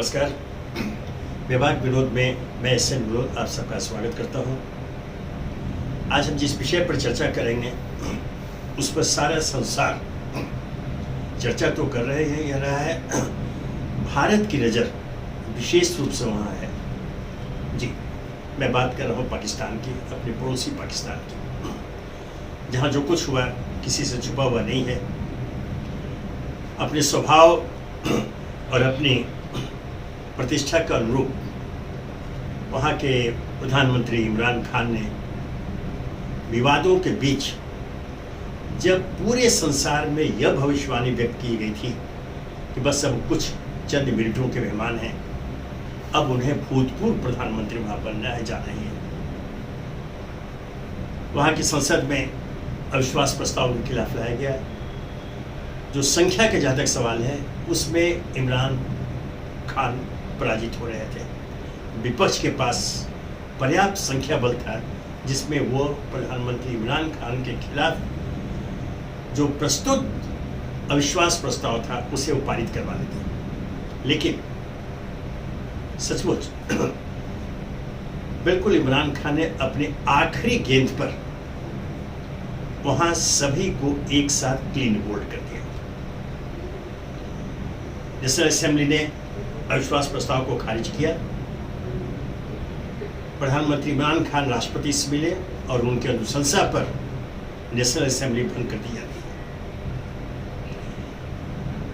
नमस्कार। विभाग विनोद में मैं एस.एन. विनोद आप सबका स्वागत करता हूं। आज हम जिस विषय पर चर्चा करेंगे उस पर सारा संसार चर्चा तो कर रहे हैं, यह रहा है भारत की नज़र विशेष रूप से वहाँ है। जी, मैं बात कर रहा हूँ पाकिस्तान की, अपने पड़ोसी पाकिस्तान की, जहाँ जो कुछ हुआ किसी से छुपा हुआ नहीं है। अपने स्वभाव और अपनी प्रतिष्ठा का अनुरूप वहाँ के प्रधानमंत्री इमरान खान ने विवादों के बीच जब पूरे संसार में यह भविष्यवाणी व्यक्त की गई थी कि बस अब कुछ चंद मिनटों के मेहमान हैं, अब उन्हें भूतपूर्व प्रधानमंत्री वहाँ बनना है, जा रहे हैं। वहाँ की संसद में अविश्वास प्रस्ताव के खिलाफ लाया गया। जो संख्या के जहाँ तक सवाल है उसमें इमरान खान पराजित हो रहे थे। विपक्ष के पास पर्याप्त संख्या बल था जिसमें वो प्रधानमंत्री इमरान खान के खिलाफ जो प्रस्तुत अविश्वास प्रस्ताव था उसे वो पारित करवा देते। लेकिन सचमुच बिल्कुल इमरान खान ने अपने आखिरी गेंद पर वहां सभी को एक साथ क्लीन बोल्ड कर दिया। नेशनल असेंबली ने अविश्वास प्रस्ताव को खारिज किया। प्रधानमंत्री इमरान खान राष्ट्रपति से मिले और उनके अनुशंसा पर नेशनल असेंबली भंग कर दी जाती है।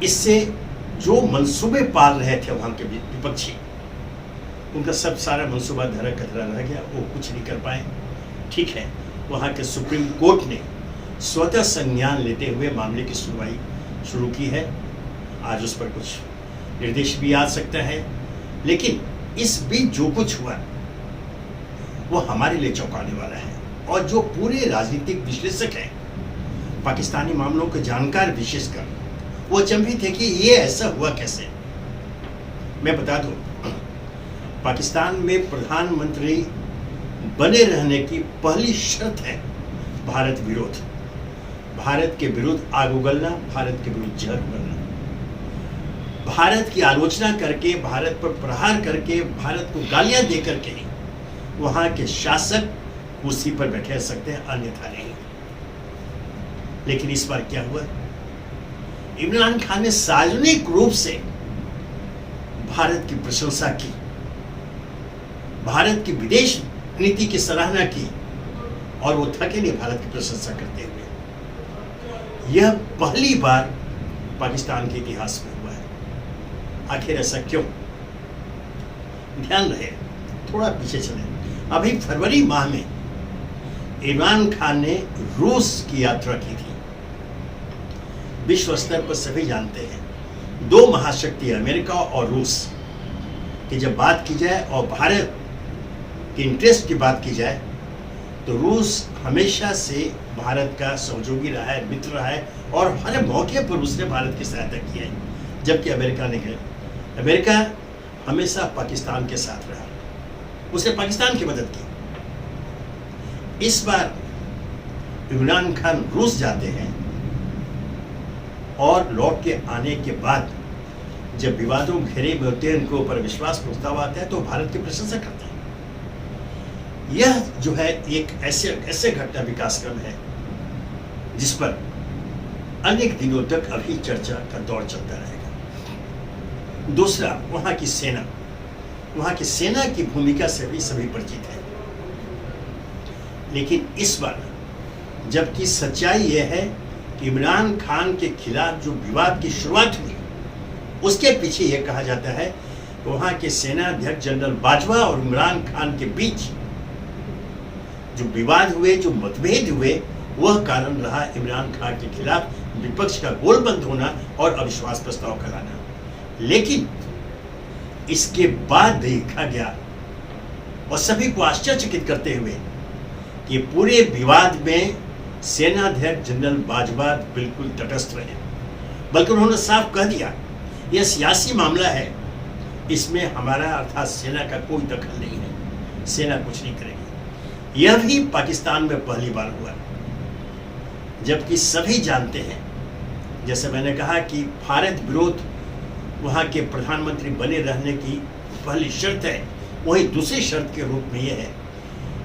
इससे जो मंसूबे पाल रहे थे वहां के विपक्षी, उनका सब सारा मंसूबा धरा कतरा रह गया, वो कुछ नहीं कर पाए। ठीक है, वहां के सुप्रीम कोर्ट ने स्वतः संज्ञान लेते हुए मामले की सुनवाई शुरू की है। आज उस पर कुछ निर्देश भी आ सकता है, लेकिन इस बीच जो कुछ हुआ वो हमारे लिए चौंकाने वाला है। और जो पूरे राजनीतिक विश्लेषक हैं, पाकिस्तानी मामलों के जानकार विशेषकर, वो अचंभित थे कि ये ऐसा हुआ कैसे। मैं बता दूं, पाकिस्तान में प्रधानमंत्री बने रहने की पहली शर्त है भारत विरोध। भारत के विरुद्ध आग उगलना, भारत के विरुद्ध जहर उगलना, भारत की आलोचना करके, भारत पर प्रहार करके, भारत को गालियां दे करके ही वहां के शासक कुर्सी पर बैठे रह सकते हैं, अन्यथा नहीं। लेकिन इस बार क्या हुआ? इमरान खान ने सार्वजनिक रूप से भारत की प्रशंसा की, भारत की विदेश नीति की सराहना की, और वो थके नहीं भारत की प्रशंसा करते हुए। यह पहली बार पाकिस्तान के इतिहास में हुआ है। आखिर ऐसा क्यों? ध्यान रहे, थोड़ा पीछे चले। अभी फरवरी माह में इमरान खान ने रूस की यात्रा की थी। विश्व स्तर पर सभी जानते हैं, दो महाशक्ति अमेरिका और रूस की जब बात की जाए और भारत के इंटरेस्ट की बात की जाए तो रूस हमेशा से भारत का सहयोगी रहा है, मित्र रहा है, और हर मौके पर उसने भारत की सहायता की है। जबकि अमेरिका ने कहा, अमेरिका हमेशा पाकिस्तान के साथ रहा, उसने पाकिस्तान की मदद की। इस बार इमरान खान रूस जाते हैं और लौट के आने के बाद जब विवादों घेरे में होते हैं, उनके ऊपर विश्वास प्रस्ताव आता है तो भारत की प्रशंसा करते हैं। यह जो है एक ऐसे घटना विकास क्रम है जिस पर अनेक दिनों तक अभी चर्चा का दौर चलता रहेगा। दूसरा, वहां की सेना, वहां की सेना की भूमिका से भी सभी परिचित हैं। लेकिन इस बार जबकि सच्चाई यह है कि इमरान खान के खिलाफ जो विवाद की शुरुआत हुई उसके पीछे यह कहा जाता है कि वहां के सेना अध्यक्ष जनरल बाजवा और इमरान खान के बीच जो विवाद हुए, जो मतभेद हुए, वह कारण रहा इमरान खान के खिलाफ विपक्ष का गोलबंद होना और अविश्वास प्रस्ताव कराना। लेकिन इसके बाद देखा गया और सभी को आश्चर्यचकित करते हुए कि पूरे विवाद में सेनाध्यक्ष जनरल बाजवा बिल्कुल तटस्थ रहे, बल्कि उन्होंने साफ कह दिया यह सियासी मामला है, इसमें हमारा अर्थात सेना का कोई दखल नहीं है, सेना कुछ नहीं करेगी। यह भी पाकिस्तान में पहली बार हुआ, जबकि सभी जानते हैं, जैसे मैंने कहा कि भारत विरोध वहाँ के प्रधानमंत्री बने रहने की पहली शर्त है, वहीं दूसरी शर्त के रूप में यह है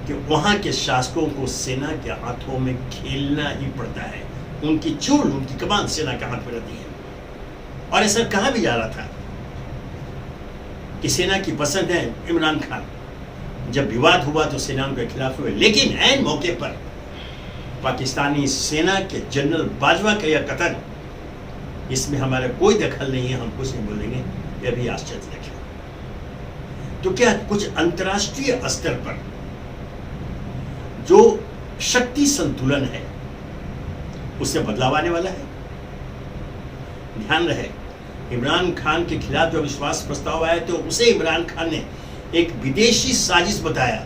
कि वहाँ के शासकों को सेना के हाथों में खेलना ही पड़ता है। उनकी चूल, उनकी कमान सेना के हाथ में रहती है। और ऐसा कहा भी जा रहा था कि सेना की पसंद है इमरान खान। जब विवाद हुआ तो सेना उनके खिलाफ हुए, लेकिन ऐन मौके पर पाकिस्तानी सेना के जनरल बाजवा का यह कथन, इसमें हमारा कोई दखल नहीं है, हम कुछ नहीं बोलेंगे, यह भी आश्चर्यजनक है। तो क्या कुछ अंतर्राष्ट्रीय स्तर पर जो शक्ति संतुलन है उससे बदलाव आने वाला है? ध्यान रहे, इमरान खान के खिलाफ जो विश्वास प्रस्ताव आया तो उसे इमरान खान ने एक विदेशी साजिश बताया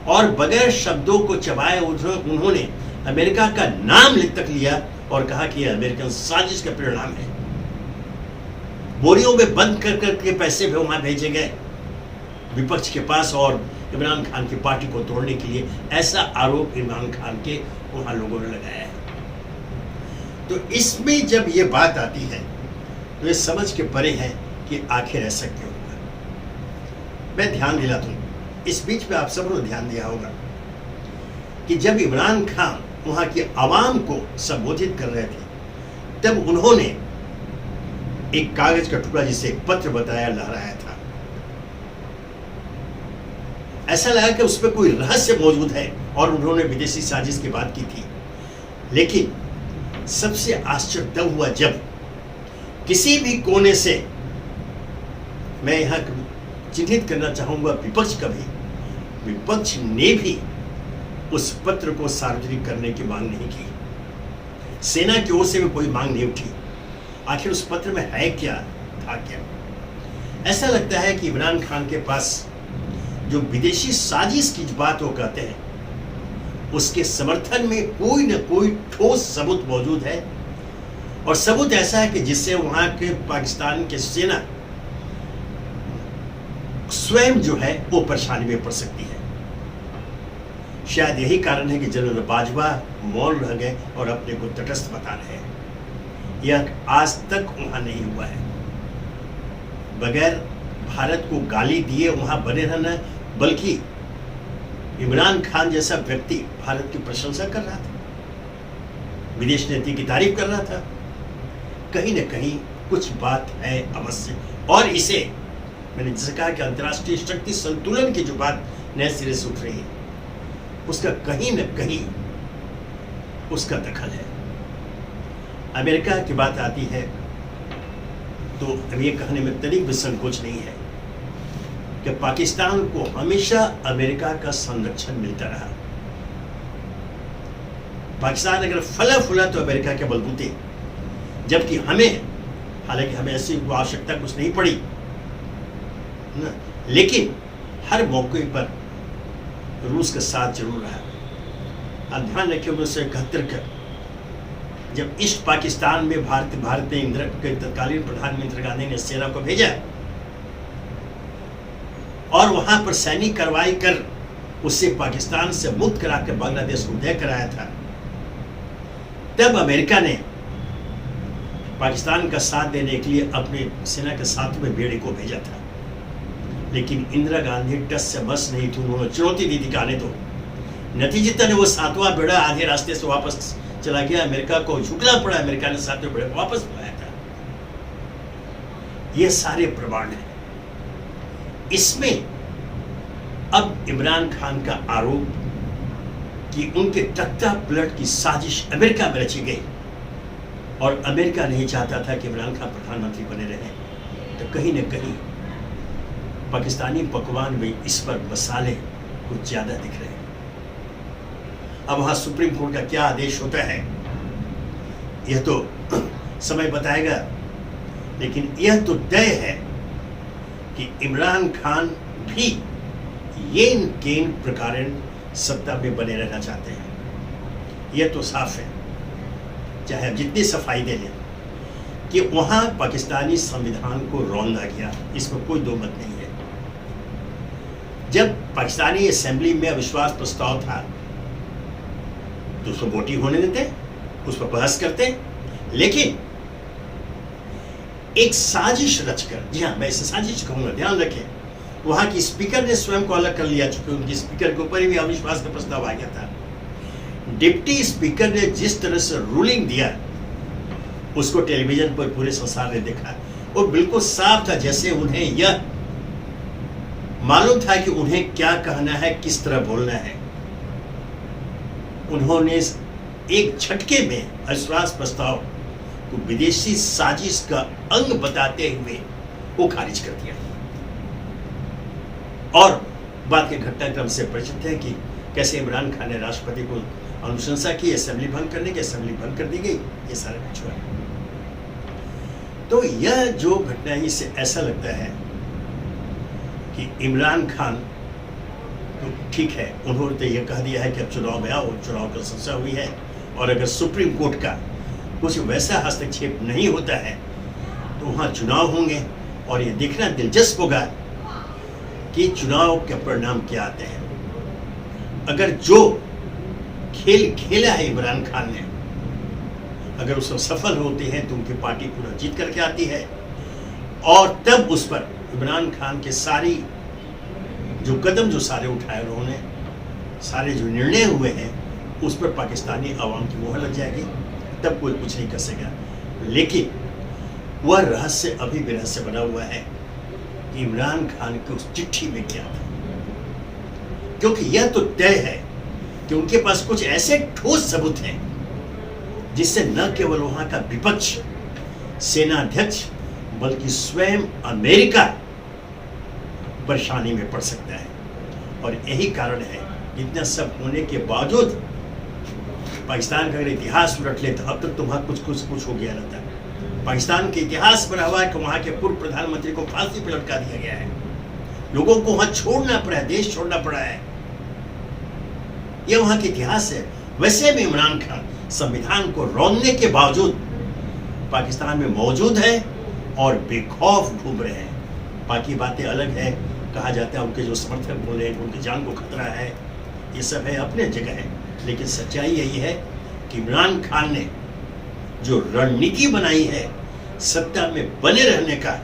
और बगैर शब्दों को चबाए उन्होंने अमेरिका का नाम तक लिया और कहा कि यह अमेरिकन साजिश का परिणाम है। बोरियों में बंद कर करके पैसे भी वहां भेजे गए विपक्ष के पास और इमरान खान की पार्टी को तोड़ने के लिए। ऐसा आरोप इमरान खान के वहां लोगों ने लगाया है। तो इसमें जब ये बात आती है तो ये समझ के परे है कि आखिर ऐसा क्यों हुआ। मैं ध्यान दिला दूं, इस बीच में आप सब ने ध्यान दिया होगा कि जब इमरान खान वहां की आवाम को संबोधित कर रहे थे तब उन्होंने एक कागज का टुकड़ा जिसे एक पत्र बताया लहराया था। ऐसा लगा कि उसमें कोई रहस्य मौजूद है और उन्होंने विदेशी साजिश की बात की थी। लेकिन सबसे आश्चर्य तब हुआ जब किसी भी कोने से, मैं यहां चिन्हित करना चाहूंगा विपक्ष का भी, विपक्ष ने भी उस पत्र को सार्वजनिक करने की मांग नहीं की। सेना की ओर से भी कोई मांग नहीं उठी। आखिर उस पत्र में है क्या, था क्या? ऐसा लगता है कि इमरान खान के पास जो विदेशी साजिश की बात वो कहते हैं उसके समर्थन में कोई न कोई ठोस सबूत मौजूद है। और सबूत ऐसा है कि जिससे वहां के पाकिस्तान के सेना स्वयं जो है वो परेशानी में पड़ सकती है। शायद यही कारण है कि जनरल बाजवा मौन रह गए और अपने को तटस्थ बता रहे हैं। यह आज तक वहां नहीं हुआ है। बगैर भारत को गाली दिए वहां बने रहना, बल्कि इमरान खान जैसा व्यक्ति भारत की प्रशंसा कर रहा था, विदेश नीति की तारीफ कर रहा था। कहीं न कहीं कुछ बात है अवश्य। और इसे मैंने जैसे कहा कि अंतर्राष्ट्रीय शक्ति संतुलन की जो बात नए सिरे से उठ रही है उसका कहीं न कहीं उसका दखल है। अमेरिका की बात आती है तो अब ये कहने में तनिक भी संकोच नहीं है कि पाकिस्तान को हमेशा अमेरिका का संरक्षण मिलता रहा। पाकिस्तान अगर फला फूला तो अमेरिका के बलबूते, जबकि हमें, हालांकि हमें ऐसी आवश्यकता कुछ नहीं पड़ी ना, लेकिन हर मौके पर रूस का साथ जरूर रहा। आप ध्यान रखिए 1971 का जब ईस्ट पाकिस्तान में भारत ने इंदिरा के तत्कालीन प्रधानमंत्री गांधी ने सेना को भेजा और वहां पर सैनिक कार्रवाई कर उससे पाकिस्तान से मुक्त करा कर बांग्लादेश को दे कराया था, तब अमेरिका ने पाकिस्तान का साथ देने के लिए अपने सेना के साथ में बेड़े को भेजा था। लेकिन इंदिरा गांधी टस से बस नहीं थी, उन्होंने चुनौती दी थी आने दो। नतीजतन वो 7वां बेड़ा आधे रास्ते से वापस चला गया। अमेरिका को झुकना पड़ा, अमेरिका ने 7वें बेड़े को वापस बुलाया था। ये सारे प्रमाण हैं। इसमें अब इमरान खान का आरोप कि उनके तख्ता पलट की साजिश अमेरिका में रची गई और अमेरिका नहीं चाहता था कि इमरान खान प्रधानमंत्री बने रहे, तो कहीं न कहीं पाकिस्तानी पकवान में इस पर मसाले कुछ ज्यादा दिख रहे हैं। अब वहां सुप्रीम कोर्ट का क्या आदेश होता है यह तो समय बताएगा, लेकिन यह तो तय है कि इमरान खान भी येन केन प्रकार सत्ता में बने रहना चाहते हैं। यह तो साफ है, चाहे आप जितनी सफाई दे लें कि वहां पाकिस्तानी संविधान को रौंदा गया, इसमें कोई दो मत नहीं है। जब पाकिस्तानी असेंबली में अविश्वास प्रस्ताव था तो उसको वोटिंग होने देते, उस पर बहस करते, लेकिन एक साजिश रचकर, जी हाँ मैं इसे साजिश कहूंगा, ध्यान रखें, वहां की स्पीकर ने स्वयं को अलग कर लिया, चूंकि उनकी स्पीकर के ऊपर भी अविश्वास का प्रस्ताव आ गया था। डिप्टी स्पीकर ने जिस तरह से रूलिंग दिया, उसको टेलीविजन पर पूरे संसार ने देखा, और बिल्कुल साफ था, जैसे उन्हें यह मालूम था कि उन्हें क्या कहना है, किस तरह बोलना है। उन्होंने एक झटके में अविश्वास प्रस्ताव को विदेशी साजिश का अंग बताते हुए वो खारिज कर दिया। और बात के घटनाक्रम से परिचित है कि कैसे इमरान खान ने राष्ट्रपति को अनुशंसा की असेंबली भंग करने की, असेंबली भंग कर दी गई, ये सारा कुछ हुआ। तो यह जो घटना है, इससे ऐसा लगता है कि इमरान खान तो ठीक है, उन्होंने तो यह कह दिया है कि अब चुनाव आया और चुनाव की संस्था हुई है, और अगर सुप्रीम कोर्ट का कुछ वैसा हस्तक्षेप नहीं होता है तो वहाँ चुनाव होंगे, और ये देखना दिलचस्प होगा कि चुनाव के परिणाम क्या आते हैं। अगर जो खेल खेला है इमरान खान ने, अगर उसमें सफल होते हैं तो उनकी पार्टी पूरा जीत करके आती है, और तब उस पर इमरान खान के सारी जो कदम जो सारे उठाए उन्होंने, सारे जो निर्णय हुए हैं, उस पर पाकिस्तानी अवाम की मोहर लग जाएगी, तब कोई कुछ नहीं कर सकेगा। लेकिन वह रहस्य अभी भी रहस्य बना हुआ है कि इमरान खान की उस चिट्ठी में क्या था, क्योंकि यह तो तय है कि उनके पास कुछ ऐसे ठोस सबूत हैं जिससे न केवल वहां का विपक्ष, सेनाध्यक्ष, बल्कि स्वयं अमेरिका परेशानी में पड़ सकता है। और यही कारण है, इतना सब होने के बावजूद पाकिस्तान का अगर इतिहास उलट ले तो अब तक तो वहाँ कुछ हो गया रहता। पाकिस्तान के इतिहास बना हुआ है कि वहाँ के पूर्व प्रधानमंत्री को फांसी पर लटका दिया गया है, लोगों को वहाँ छोड़ना पड़ा है, देश छोड़ना पड़ा है, यह वहाँ के इतिहास है। वैसे भी इमरान खान संविधान को रौंदने के बावजूद पाकिस्तान में मौजूद है और बेखौफ घूम रहे हैं। बाकी बातें अलग है, कहा जाता है उनके जो समर्थक बोले उनकी जान को खतरा है, ये सब है अपने जगह है, लेकिन सच्चाई यही है कि इमरान खान ने जो रणनीति बनाई है सत्ता में बने रहने का,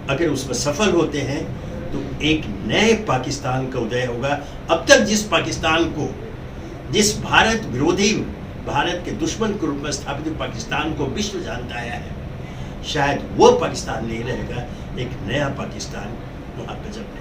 अगर उसमें सफल होते हैं तो एक नए पाकिस्तान का उदय होगा। अब तक जिस पाकिस्तान को, जिस भारत विरोधी, भारत के दुश्मन के रूप में स्थापित पाकिस्तान को विश्व जानता आया है, शायद वो पाकिस्तान नहीं रहेगा, एक नया पाकिस्तान वहाँ पे जब